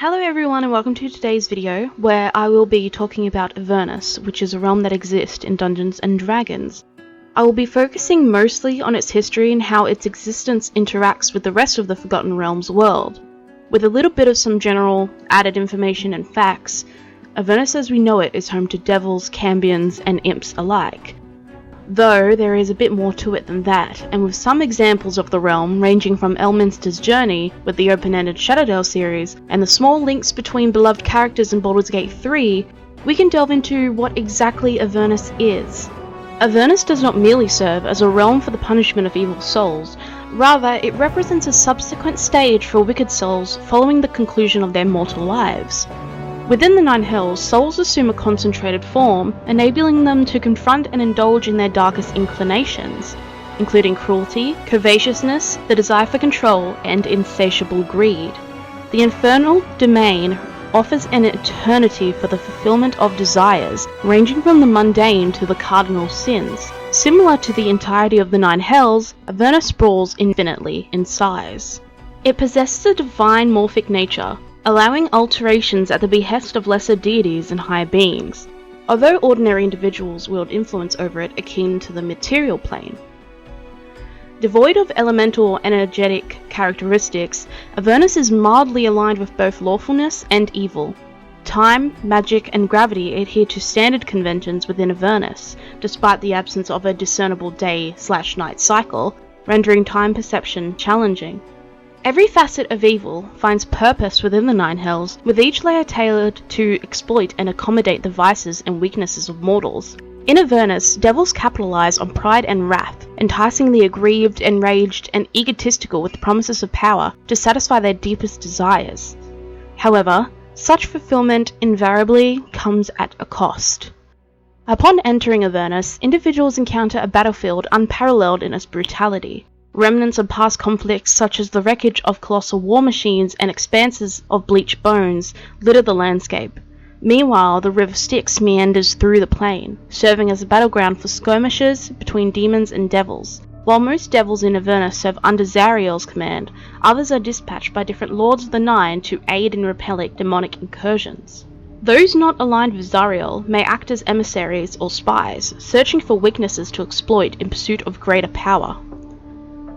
Hello everyone and welcome to today's video, where I will be talking about Avernus, which is a realm that exists in Dungeons & Dragons. I will be focusing mostly on its history and how its existence interacts with the rest of the Forgotten Realms world. With a little bit of some general added information and facts, Avernus as we know it is home to devils, cambions, and imps alike. Though there is a bit more to it than that, and with some examples of the realm ranging from Elminster's Journey with the open-ended Shadowdale series, and the small links between beloved characters in Baldur's Gate 3, we can delve into what exactly Avernus is. Avernus does not merely serve as a realm for the punishment of evil souls, rather it represents a subsequent stage for wicked souls following the conclusion of their mortal lives. Within the Nine Hells, souls assume a concentrated form, enabling them to confront and indulge in their darkest inclinations, including cruelty, covetousness, the desire for control, and insatiable greed. The infernal domain offers an eternity for the fulfillment of desires, ranging from the mundane to the cardinal sins. Similar to the entirety of the Nine Hells, Avernus sprawls infinitely in size. It possesses a divine morphic nature, allowing alterations at the behest of lesser deities and higher beings, although ordinary individuals wield influence over it akin to the material plane. Devoid of elemental or energetic characteristics, Avernus is mildly aligned with both lawfulness and evil. Time, magic, and gravity adhere to standard conventions within Avernus, despite the absence of a discernible day/night cycle, rendering time perception challenging. Every facet of evil finds purpose within the Nine Hells, with each layer tailored to exploit and accommodate the vices and weaknesses of mortals. In Avernus, devils capitalize on pride and wrath, enticing the aggrieved, enraged, and egotistical with the promises of power to satisfy their deepest desires. However, such fulfillment invariably comes at a cost. Upon entering Avernus, individuals encounter a battlefield unparalleled in its brutality. Remnants of past conflicts such as the wreckage of colossal war machines and expanses of bleached bones litter the landscape. Meanwhile, the River Styx meanders through the plain, serving as a battleground for skirmishes between demons and devils. While most devils in Avernus serve under Zariel's command, others are dispatched by different Lords of the Nine to aid in repelling demonic incursions. Those not aligned with Zariel may act as emissaries or spies, searching for weaknesses to exploit in pursuit of greater power.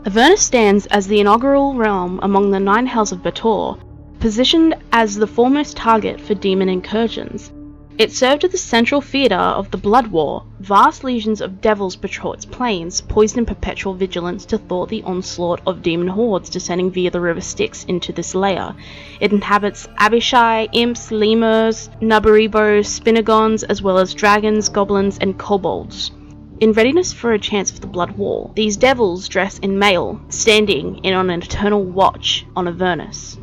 Avernus stands as the inaugural realm among the Nine Hells of Bator, positioned as the foremost target for demon incursions. It served as the central theatre of the Blood War. Vast legions of devils patrol its plains, poised in perpetual vigilance to thwart the onslaught of demon hordes descending via the River Styx into this layer. It inhabits Abishai, imps, lemurs, Nabaribos, Spinagons, as well as dragons, goblins, and kobolds. In readiness for a chance of the Blood War, these devils dress in mail, standing in on an eternal watch on Avernus.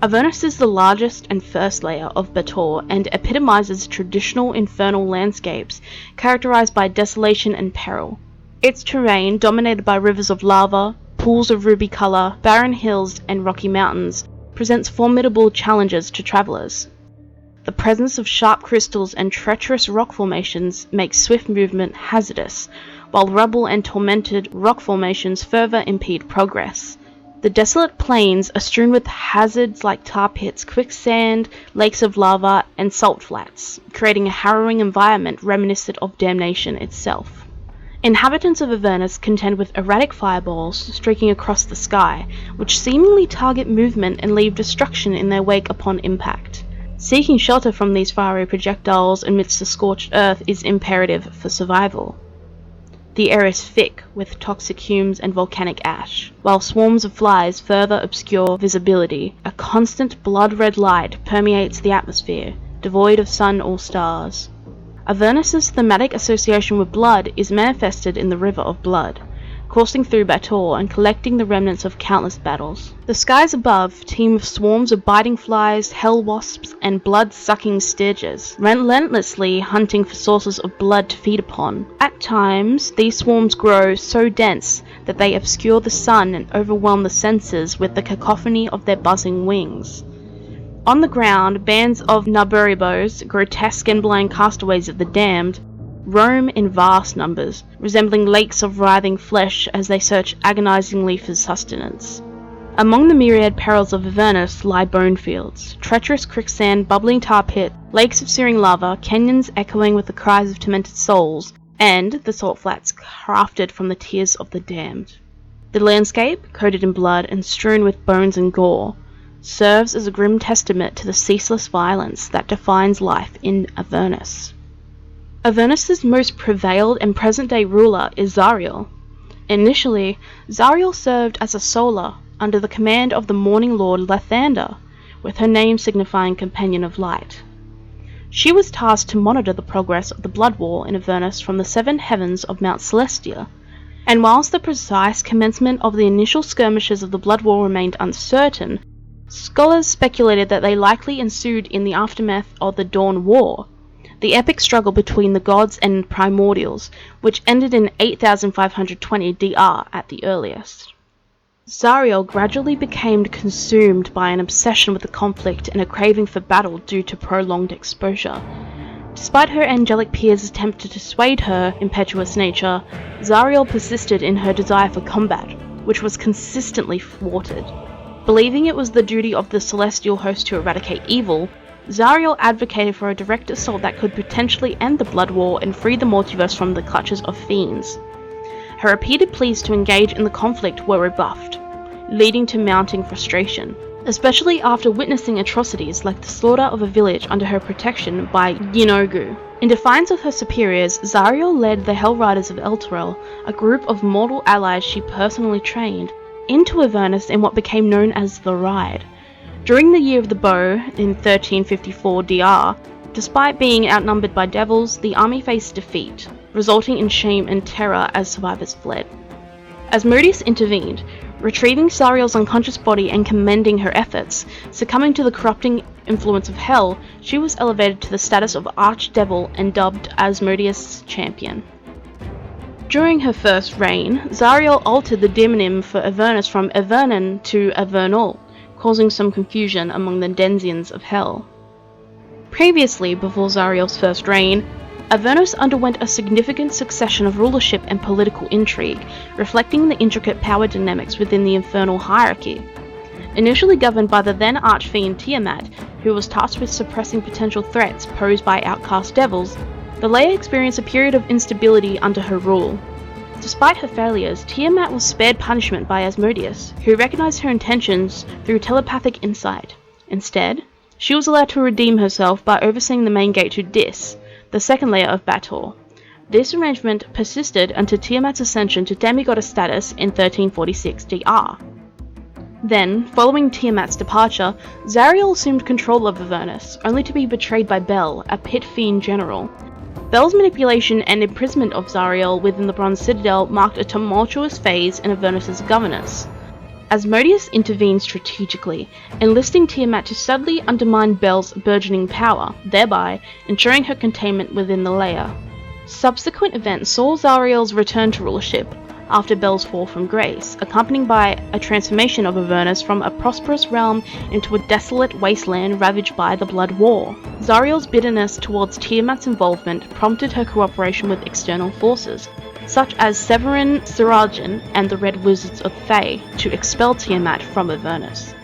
Avernus is the largest and first layer of Bator and epitomizes traditional infernal landscapes characterized by desolation and peril. Its terrain, dominated by rivers of lava, pools of ruby color, barren hills, and rocky mountains, presents formidable challenges to travelers. The presence of sharp crystals and treacherous rock formations makes swift movement hazardous, while rubble and tormented rock formations further impede progress. The desolate plains are strewn with hazards like tar pits, quicksand, lakes of lava, and salt flats, creating a harrowing environment reminiscent of damnation itself. Inhabitants of Avernus contend with erratic fireballs streaking across the sky, which seemingly target movement and leave destruction in their wake upon impact. Seeking shelter from these fiery projectiles amidst the scorched earth is imperative for survival. The air is thick with toxic fumes and volcanic ash, while swarms of flies further obscure visibility. A constant blood-red light permeates the atmosphere, devoid of sun or stars. Avernus's thematic association with blood is manifested in the River of Blood, coursing through Bator and collecting the remnants of countless battles. The skies above teem with swarms of biting flies, hell wasps, and blood-sucking stirges, relentlessly hunting for sources of blood to feed upon. At times, these swarms grow so dense that they obscure the sun and overwhelm the senses with the cacophony of their buzzing wings. On the ground, bands of Nabaribos, grotesque and blind castaways of the damned, roam in vast numbers, resembling lakes of writhing flesh as they search agonizingly for sustenance. Among the myriad perils of Avernus lie bone fields, treacherous quicksand, bubbling tar pit, lakes of searing lava, canyons echoing with the cries of tormented souls, and the salt flats crafted from the tears of the damned. The landscape, coated in blood and strewn with bones and gore, serves as a grim testament to the ceaseless violence that defines life in Avernus. Avernus's most prevailed and present-day ruler is Zariel. Initially, Zariel served as a solar under the command of the Morning Lord Lathander, with her name signifying Companion of Light. She was tasked to monitor the progress of the Blood War in Avernus from the seven heavens of Mount Celestia, and whilst the precise commencement of the initial skirmishes of the Blood War remained uncertain, scholars speculated that they likely ensued in the aftermath of the Dawn War, the epic struggle between the gods and primordials, which ended in 8520 DR at the earliest. Zariel gradually became consumed by an obsession with the conflict and a craving for battle due to prolonged exposure. Despite her angelic peers' attempt to dissuade her impetuous nature, Zariel persisted in her desire for combat, which was consistently thwarted. Believing it was the duty of the celestial host to eradicate evil, Zariel advocated for a direct assault that could potentially end the Blood War and free the multiverse from the clutches of fiends. Her repeated pleas to engage in the conflict were rebuffed, leading to mounting frustration, especially after witnessing atrocities like the slaughter of a village under her protection by Yinogu. In defiance of her superiors, Zariel led the Hell Riders of Elturel, a group of mortal allies she personally trained, into Avernus in what became known as the Ride. During the Year of the Bow, in 1354 DR, despite being outnumbered by devils, the army faced defeat, resulting in shame and terror as survivors fled. Asmodeus intervened, retrieving Zariel's unconscious body and commending her efforts. Succumbing to the corrupting influence of Hell, she was elevated to the status of Archdevil and dubbed Asmodeus' Champion. During her first reign, Zariel altered the demonym for Avernus from Avernan to Avernal, causing some confusion among the denizens of Hell. Previously, before Zariel's first reign, Avernus underwent a significant succession of rulership and political intrigue, reflecting the intricate power dynamics within the infernal hierarchy. Initially governed by the then archfiend Tiamat, who was tasked with suppressing potential threats posed by outcast devils, the Leia experienced a period of instability under her rule. Despite her failures, Tiamat was spared punishment by Asmodeus, who recognized her intentions through telepathic insight. Instead, she was allowed to redeem herself by overseeing the main gate to Dis, the second layer of Bator. This arrangement persisted until Tiamat's ascension to demigoddess status in 1346 DR. Then, following Tiamat's departure, Zariel assumed control of Avernus, only to be betrayed by Bel, a pit fiend general. Bel's manipulation and imprisonment of Zariel within the Bronze Citadel marked a tumultuous phase in Avernus' governance. Asmodeus intervened strategically, enlisting Tiamat to subtly undermine Bel's burgeoning power, thereby ensuring her containment within the layer. Subsequent events saw Zariel's return to rulership after Bel's fall from grace, accompanied by a transformation of Avernus from a prosperous realm into a desolate wasteland ravaged by the Blood War. Zariel's bitterness towards Tiamat's involvement prompted her cooperation with external forces, such as Severin Sirajan and the Red Wizards of Thay, to expel Tiamat from Avernus.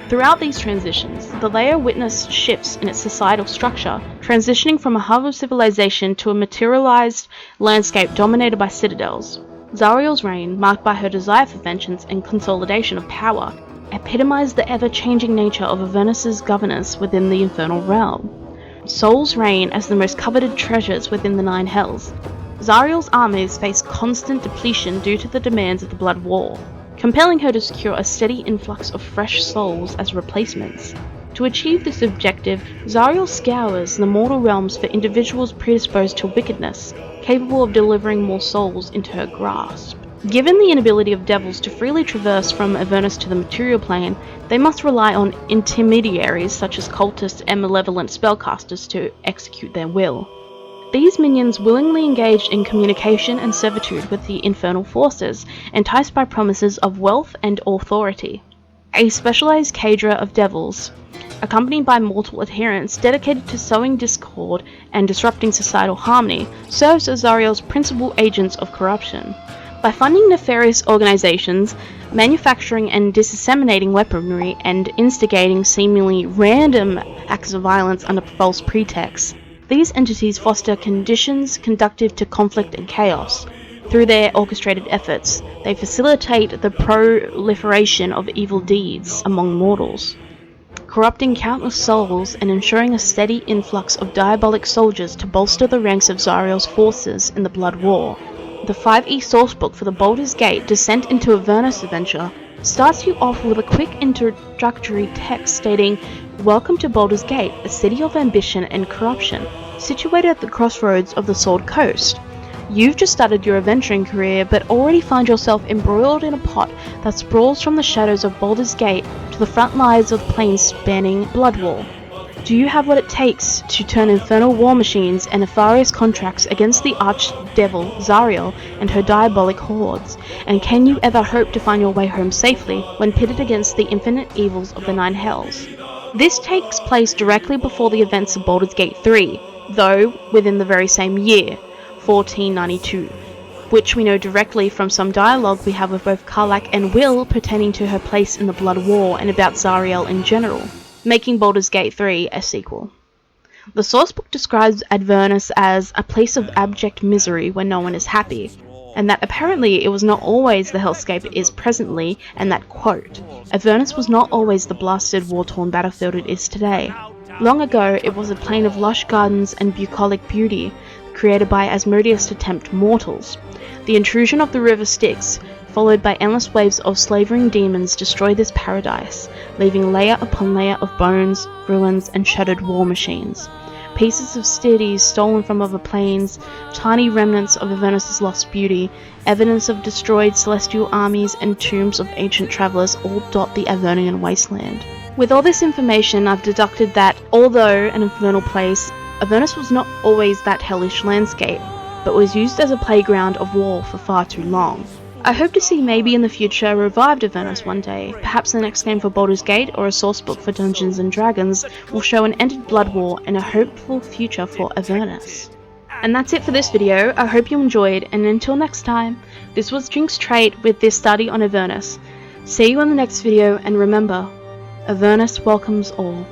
Throughout these transitions, the layer witnessed shifts in its societal structure, transitioning from a hub of civilization to a materialized landscape dominated by citadels. Zariel's reign, marked by her desire for vengeance and consolidation of power, epitomized the ever-changing nature of Avernus' governance within the infernal realm. Souls reign as the most coveted treasures within the Nine Hells. Zariel's armies face constant depletion due to the demands of the Blood War, compelling her to secure a steady influx of fresh souls as replacements. To achieve this objective, Zariel scours the mortal realms for individuals predisposed to wickedness, capable of delivering more souls into her grasp. Given the inability of devils to freely traverse from Avernus to the material plane, they must rely on intermediaries such as cultists and malevolent spellcasters to execute their will. These minions willingly engaged in communication and servitude with the infernal forces, enticed by promises of wealth and authority. A specialized cadre of devils, accompanied by mortal adherents dedicated to sowing discord and disrupting societal harmony, serves as Zariel's principal agents of corruption. By funding nefarious organizations, manufacturing and disseminating weaponry, and instigating seemingly random acts of violence under false pretexts, these entities foster conditions conducive to conflict and chaos. Through their orchestrated efforts, they facilitate the proliferation of evil deeds among mortals, corrupting countless souls and ensuring a steady influx of diabolic soldiers to bolster the ranks of Zariel's forces in the Blood War. The 5e sourcebook for the Baldur's Gate Descent into Avernus adventure starts you off with a quick introductory text stating, "Welcome to Baldur's Gate, a city of ambition and corruption, situated at the crossroads of the Sword Coast. You've just started your adventuring career, but already find yourself embroiled in a pot that sprawls from the shadows of Baldur's Gate to the front lines of the plains spanning Blood War. Do you have what it takes to turn infernal war machines and nefarious contracts against the archdevil Zariel and her diabolic hordes? And can you ever hope to find your way home safely when pitted against the infinite evils of the Nine Hells?" This takes place directly before the events of Baldur's Gate 3, though within the very same year, 1492, which we know directly from some dialogue we have with both Karlach and Will pertaining to her place in the Blood War and about Zariel in general, making Baldur's Gate 3 a sequel. The sourcebook describes Avernus as a place of abject misery where no one is happy, and that apparently it was not always the hellscape it is presently, and that, quote, "Avernus was not always the blasted, war-torn battlefield it is today. Long ago it was a plain of lush gardens and bucolic beauty, created by Asmodeus to tempt mortals. The intrusion of the river Styx, followed by endless waves of slavering demons, destroy this paradise, leaving layer upon layer of bones, ruins, and shattered war machines. Pieces of cities stolen from other planes, tiny remnants of Avernus' lost beauty, evidence of destroyed celestial armies, and tombs of ancient travelers all dot the Avernian wasteland." With all this information, I've deducted that, although an infernal place, Avernus was not always that hellish landscape, but was used as a playground of war for far too long. I hope to see maybe in the future a revived Avernus one day. Perhaps the next game for Baldur's Gate or a sourcebook for Dungeons & Dragons will show an ended blood war and a hopeful future for Avernus. And that's it for this video. I hope you enjoyed, and until next time, this was Jinx Trait with this study on Avernus. See you in the next video, and remember, Avernus welcomes all.